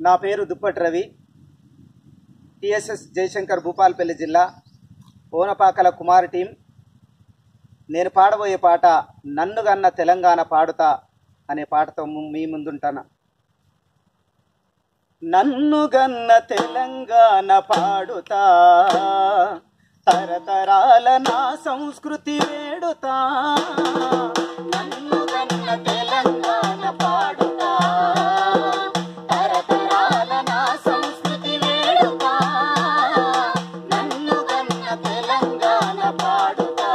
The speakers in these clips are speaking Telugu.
నా పేరు దుప్పటి రవి. టిఎస్ఎస్ జయశంకర్ భూపాలపల్లి జిల్లా ఓనపాకల కుమార్ టీం. నేను పాడబోయే పాట నన్ను గన్న తెలంగాణ పాడుతా అనే పాటతో మీ ముందుంటాను. నన్ను గన్న తెలంగాణ పాడుతా, తరతరాల నా సంస్కృతి వేడుతా. నన్ను గన్న తెలంగాణ పాడుతా, తరతరాల నా సంస్కృతి వేడుతా. నన్ను గన్న తెలంగాణ పాడుతా.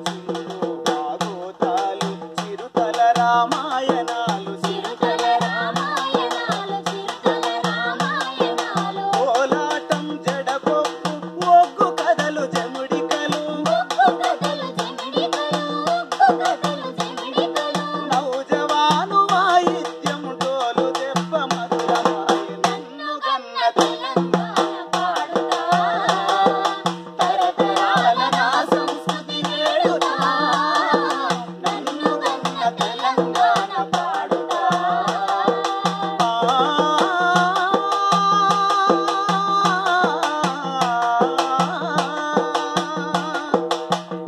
సింధు భాగోతాలు చిరుతల రామాయణాలు, చిరుతల రామాయణాలు, చిరుతల రామాయణాలు. కోలాటం జడబొప్పు ఒగ్గు కథలు జముడికలు, ఒగ్గు కథలు జముడికలు, ఒగ్గు కథలు జముడికలు. నౌజవాను వాయిద్యం డోలు దెబ్బ మధురమాయ. నన్ను గన్న తెలంగాణ పాడుతా, తరతరాల నా సంస్కృతి వేడుతా. నన్ను గన్న తెలంగాణ పాడుతా.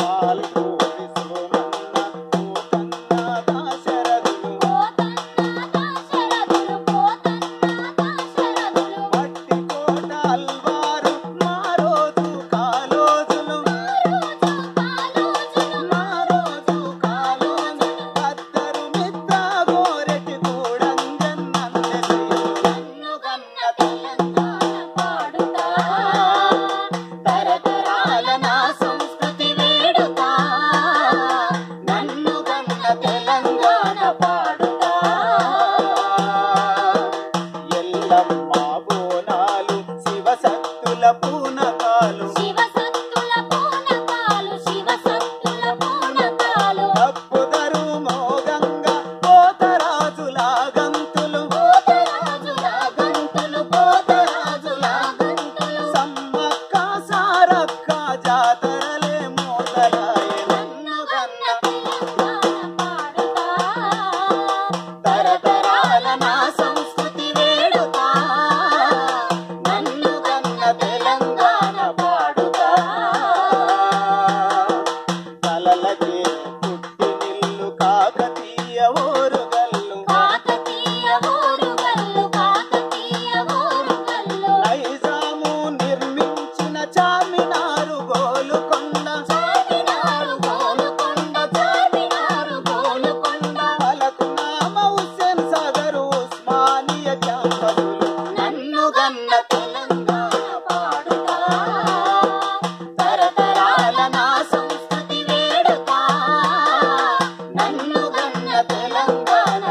పాల్గొని సోమన్న పోతన్న దాశరథులు, పోతన్న దాశరథులు, పోతన్న దాశరథులు. మట్టి కోట అల్వారు మా రోజు కాలోజులు, మా రోజు కాలోజులు. కద్దరు మిద్ద గోరెటి కూడంజన్ నన్నెసియు. నన్ను గన్న తెలంగాణ పాడుతా, తరతరాల నా సంస్కృతి వేడుతా. నన్ను గన్న తెలంగాణ పాడుతా. ఎల్లమ్మ బోనాలు శివసత్తుల పూనకాలు, శివసత్తుల పూనకాలు, శివసత్తుల పూనకాలు. తప్పుదరు మోగంగా పోతరాజుల గంతులు, పోతరాజుల గంతులు, పోతరాజుల గంతులు. సమ్మక్క సారక్క జాతరలే మోతరాయే. నన్ను గన్న తెలంగాణ పాడుతా, తరతరాల నా సంస్కృతి వేడుతా. నన్ను గన్న తెలంగాణ పాడుతా. కలలకే పుట్టినిల్లు కాకతీయ ఓరుగల్లు, కాకతీయ ఓరుగల్లు, కాకతీయ ఓరుగల్లు. నైజాము నిర్మించిన చార్మినారు గోలుకొండ, చార్మినారు గోలుకొండ, చార్మినారు గోలుకొండ. ఫలక్నామా హుస్సేన్ సాగర్ ఉస్మానియా క్యాంపసులు. నన్ను గన్న తెలంగాణ పాడుతా, తరతరాల నా సంస్కృతి వేడుతా. నన్ను గన్న తెలంగాణ